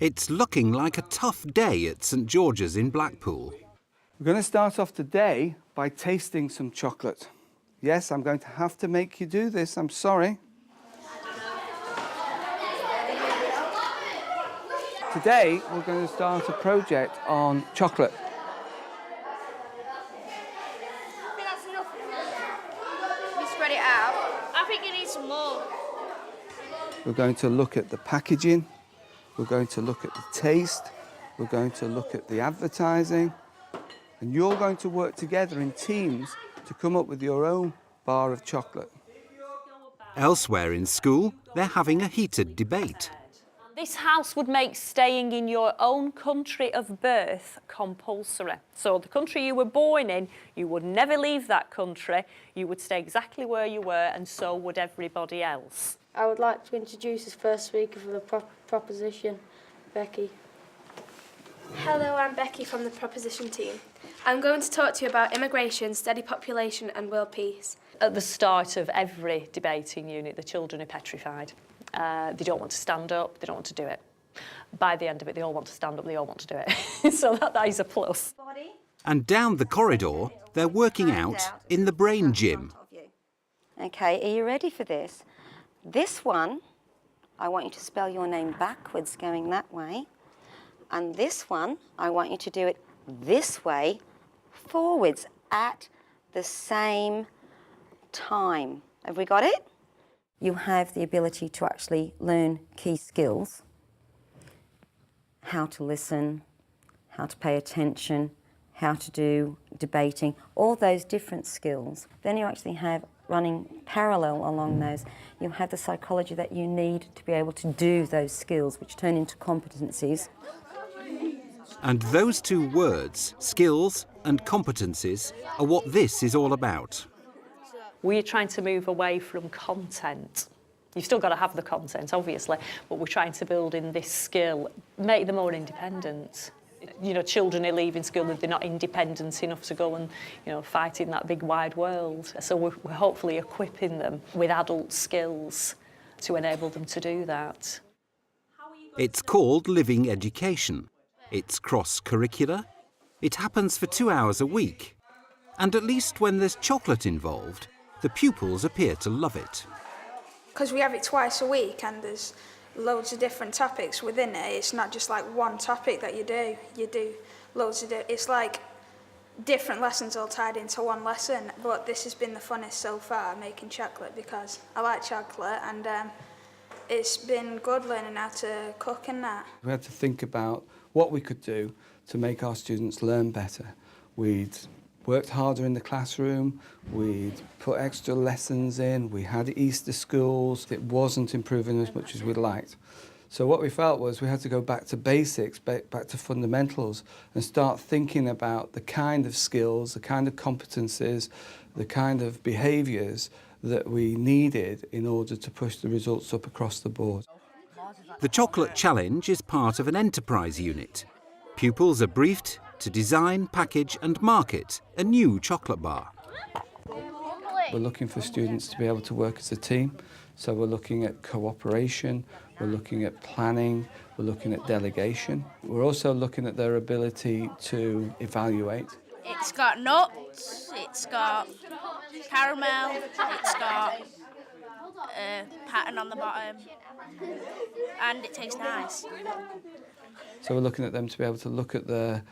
It's looking like a tough day at St George's in Blackpool. We're going to start off today by tasting some chocolate. Yes, I'm going to have to make you do this, I'm sorry. Today, we're going to start a project on chocolate. I think that's enough. We spread it out. I think it needs some more. We're going to look at the packaging. We're going to look at the taste. We're going to look at the advertising. And you're going to work together in teams to come up with your own bar of chocolate. Elsewhere in school, they're having a heated debate. This house would make staying in your own country of birth compulsory. So the country you were born in, you would never leave that country. You would stay exactly where you were, and so would everybody else. I would like to introduce this first speaker for the proposition, Becky. Hello, I'm Becky from the proposition team. I'm going to talk to you about immigration, steady population and world peace. At the start of every debating unit, the children are petrified. They don't want to stand up, they don't want to do it. By the end of it, they all want to stand up, they all want to do it. So that is a plus. And down the corridor, they're working out in the brain gym. OK, are you ready for this? This one, I want you to spell your name backwards going that way. And this one, I want you to do it this way, forwards, at the same time. Have we got it? You have the ability to actually learn key skills. How to listen, how to pay attention, how to do debating, all those different skills. Then you actually have running parallel along those. You have the psychology that you need to be able to do those skills, which turn into competencies. And those two words, skills and competencies, are what this is all about. We're trying to move away from content. You've still got to have the content, obviously, but we're trying to build in this skill, make them more independent. You know, children are leaving school if they're not independent enough to go and, you know, fight in that big wide world. So we're hopefully equipping them with adult skills to enable them to do that. It's called living education. It's cross-curricular. It happens for 2 hours a week. And at least when there's chocolate involved, the pupils appear to love it. Because we have it twice a week and there's loads of different topics within it. It's not just like one topic that you do. You do loads of it's like different lessons all tied into one lesson. But this has been the funnest so far, making chocolate, because I like chocolate and it's been good learning how to cook and that. We had to think about what we could do to make our students learn better. We'd worked harder in the classroom, we'd put extra lessons in, we had Easter schools. It wasn't improving as much as we'd liked. So what we felt was we had to go back to basics, back to fundamentals, and start thinking about the kind of skills, the kind of competencies, the kind of behaviours that we needed in order to push the results up across the board. The Chocolate Challenge is part of an enterprise unit. Pupils are briefed to design, package and market a new chocolate bar. We're looking for students to be able to work as a team, so we're looking at cooperation, we're looking at planning, we're looking at delegation. We're also looking at their ability to evaluate. It's got nuts, it's got caramel, it's got a pattern on the bottom, and it tastes nice. So we're looking at them to be able to look at the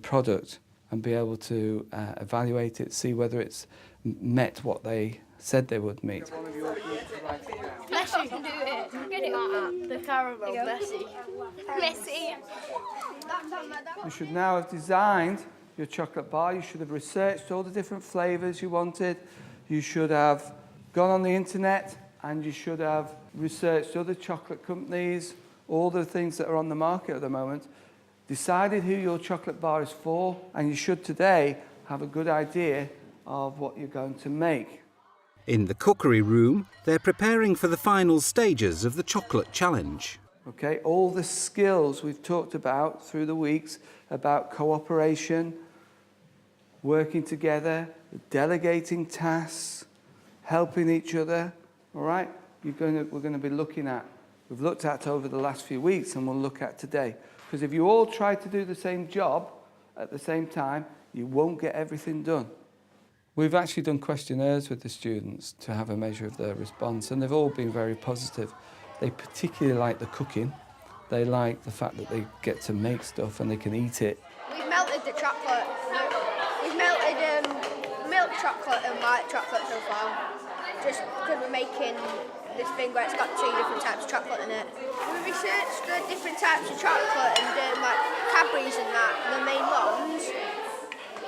product and be able to evaluate it, see whether it's met what they said they would meet. Bless you can do it. Get it like that. The caramel, messy. Messy. You should now have designed your chocolate bar. You should have researched all the different flavours you wanted. You should have gone on the internet and you should have researched other chocolate companies, all the things that are on the market at the moment, decided who your chocolate bar is for, and you should today have a good idea of what you're going to make. In the cookery room, they're preparing for the final stages of the Chocolate Challenge. Okay, all the skills we've talked about through the weeks about cooperation, working together, delegating tasks, helping each other, all right? We're going to be looking at we've looked at over the last few weeks and we'll look at today. Because if you all try to do the same job at the same time, you won't get everything done. We've actually done questionnaires with the students to have a measure of their response, and they've all been very positive. They particularly like the cooking. They like the fact that they get to make stuff and they can eat it. We've melted the chocolate. We've melted milk chocolate and white chocolate so far. Just because we're making this thing where it's got 2 different types of chocolate in it. We researched the different types of chocolate and like Cadbury's and that, the main ones.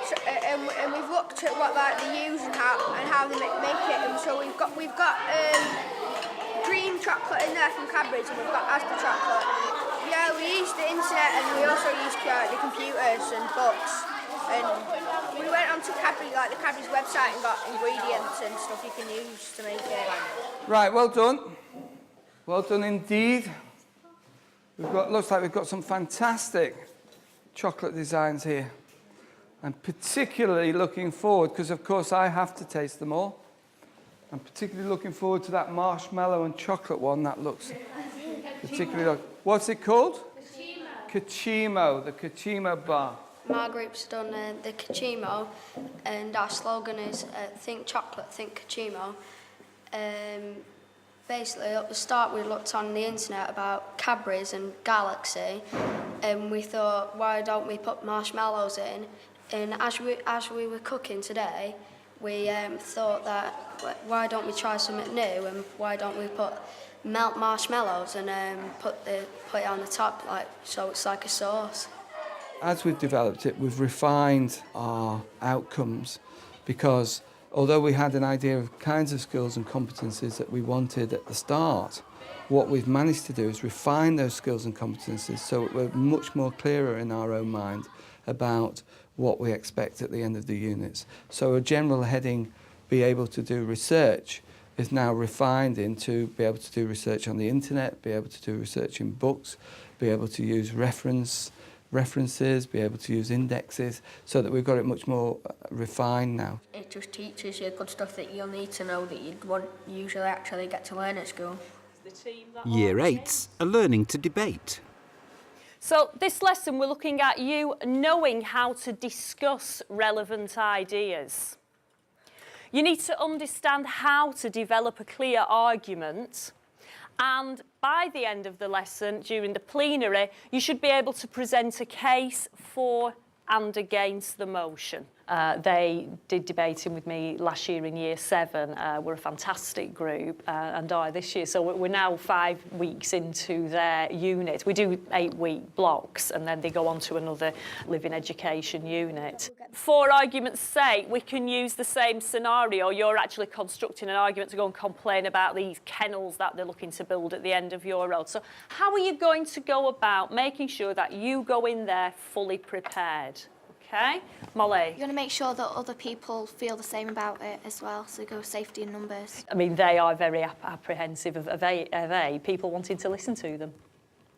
So, and we've looked at what like they use and how they make it. And so we've got green chocolate in there from Cadbury's, and we've got Asda chocolate. Yeah, we used the internet and we also used the computers and books. And we went onto the Cadbury's website and got ingredients and stuff you can use to make it. Right, well done. Well done indeed. Looks like we've got some fantastic chocolate designs here. I'm particularly looking forward, because of course I have to taste them all. I'm particularly looking forward to that marshmallow and chocolate one. That looks particularly... What's it called? Kachimo, the Kachimo bar. My group's done the Kachimo, and our slogan is think chocolate, think Kachimo. Basically, at the start we looked on the internet about Cadbury's and Galaxy, and we thought, why don't we put marshmallows in? And as we were cooking today, we thought that, why don't we try something new, and why don't we melt marshmallows and put it on the top, so it's like a sauce. As we've developed it, we've refined our outcomes, because although we had an idea of kinds of skills and competencies that we wanted at the start, what we've managed to do is refine those skills and competencies so we're much more clearer in our own mind about what we expect at the end of the units. So a general heading, be able to do research, is now refined into be able to do research on the internet, be able to do research in books, be able to use references, be able to use indexes, so that we've got it much more refined now. It just teaches you good stuff that you'll need to know that you won't usually actually get to learn at school. Year 8s are learning to debate. So this lesson we're looking at you knowing how to discuss relevant ideas. You need to understand how to develop a clear argument, and by the end of the lesson, during the plenary, you should be able to present a case for and against the motion. They did debating with me last year in Year 7. We're a fantastic group, and are this year. So we're now 5 weeks into their unit. We do 8-week blocks, and then they go on to another living education unit. For argument's sake, we can use the same scenario. You're actually constructing an argument to go and complain about these kennels that they're looking to build at the end of your road. So how are you going to go about making sure that you go in there fully prepared? Okay, Molly? You're going to make sure that other people feel the same about it as well, so go safety in numbers. I mean, they are very apprehensive of people wanting to listen to them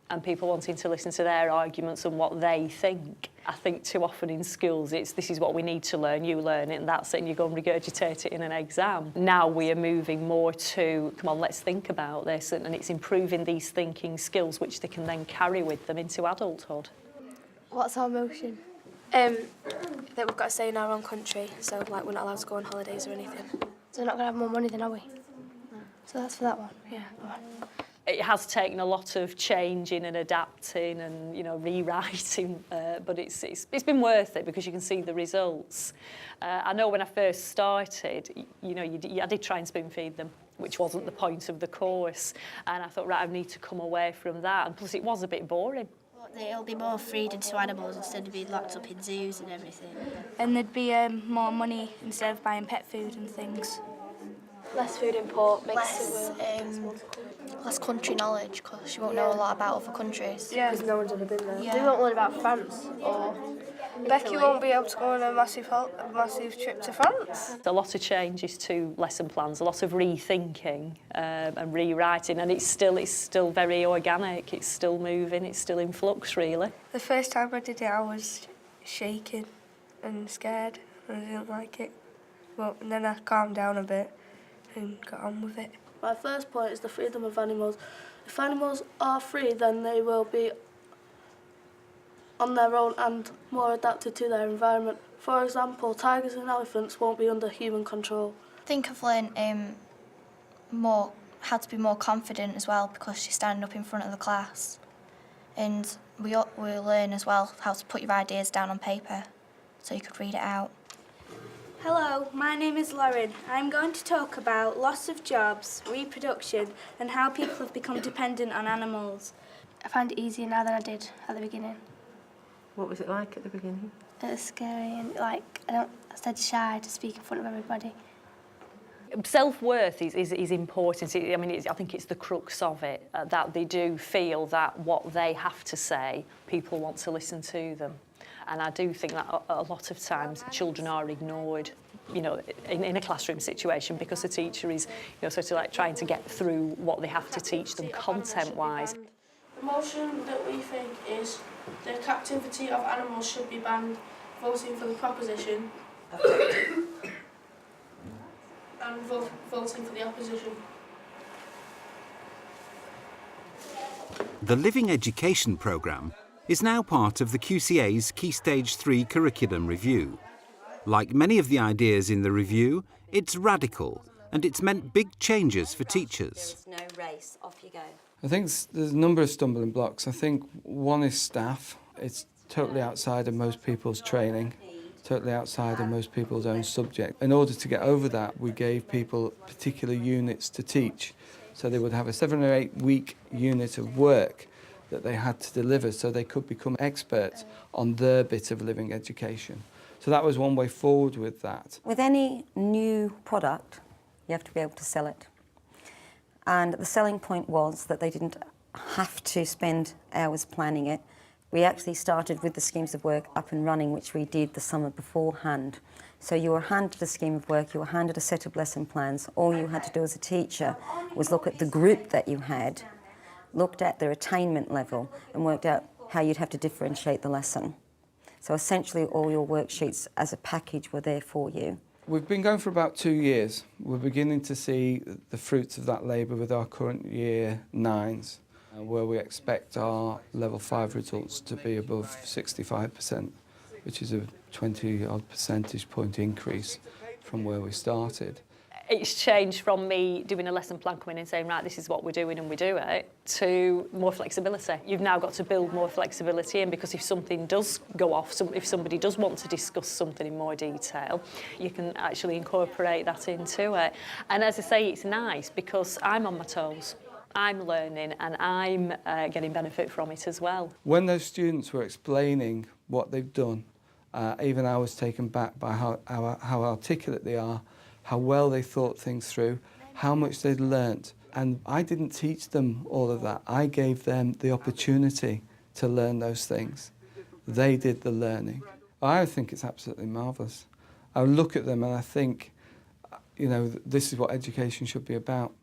and people wanting to listen to their arguments and what they think. I think too often in schools this is what we need to learn, you learn it and that's it, and you go and regurgitate it in an exam. Now we are moving more to, come on, let's think about this, and it's improving these thinking skills which they can then carry with them into adulthood. What's our motion? That we've got to stay in our own country, so we're not allowed to go on holidays or anything. So we're not going to have more money then, are we? No. So that's for that one? Yeah. It has taken a lot of changing and adapting and, rewriting, but it's been worth it because you can see the results. I know when I first started, I did try and spoon feed them, which wasn't the point of the course, and I thought, right, I need to come away from that, and plus it was a bit boring. It'll be more freedom to animals instead of being locked up in zoos and everything. And there'd be more money instead of buying pet food and things. Less food import makes Less country knowledge, because you won't know a lot about other countries. Yeah, because no one's ever been there. Yeah. They won't learn about France or... Becky won't be able to go on a massive trip to France. A lot of changes to lesson plans, a lot of rethinking and rewriting, and it's still very organic, it's still moving, it's still in flux, really. The first time I did it, I was shaking and scared, and I didn't like it. And then I calmed down a bit and got on with it. My first point is the freedom of animals. If animals are free, then they will be on their own and more adapted to their environment. For example, tigers and elephants won't be under human control. I think I've learned how to be more confident as well, because you're standing up in front of the class. And we learn as well how to put your ideas down on paper so you could read it out. Hello, my name is Lauren. I'm going to talk about loss of jobs, reproduction, and how people have become dependent on animals. I find it easier now than I did at the beginning. What was it like at the beginning? It was scary and I was shy to speak in front of everybody. Self-worth is important. I think it's the crux of it, that they do feel that what they have to say, people want to listen to them. And I do think that a lot of times children are ignored, in a classroom situation, because the teacher is, sort of like trying to get through what they have to teach them content-wise. The motion that we think is the captivity of animals should be banned, voting for the proposition and voting for the opposition. The Living Education programme is now part of the QCA's Key Stage 3 curriculum review. Like many of the ideas in the review, it's radical and it's meant big changes for teachers. There is no race. Off you go. I think there's a number of stumbling blocks. I think one is staff. It's totally outside of most people's training, totally outside of most people's own subject. In order to get over that, we gave people particular units to teach. So they would have a 7 or 8 week unit of work that they had to deliver so they could become experts on their bit of living education. So that was one way forward with that. With any new product, you have to be able to sell it. And the selling point was that they didn't have to spend hours planning it. We actually started with the schemes of work up and running, which we did the summer beforehand. So you were handed a scheme of work, you were handed a set of lesson plans. All you had to do as a teacher was look at the group that you had, looked at their attainment level and worked out how you'd have to differentiate the lesson. So essentially all your worksheets as a package were there for you. We've been going for about 2 years. We're beginning to see the fruits of that labour with our current year 9s, where we expect our level 5 results to be above 65%, which is a 20-odd percentage point increase from where we started. It's changed from me doing a lesson plan, coming in and saying, right, this is what we're doing and we do it, to more flexibility. You've now got to build more flexibility in, because if something does go off, if somebody does want to discuss something in more detail, you can actually incorporate that into it. And as I say, it's nice because I'm on my toes. I'm learning and I'm getting benefit from it as well. When those students were explaining what they've done, even I was taken back by how articulate they are, how well they thought things through, how much they'd learnt. And I didn't teach them all of that. I gave them the opportunity to learn those things. They did the learning. I think it's absolutely marvellous. I look at them and I think, this is what education should be about.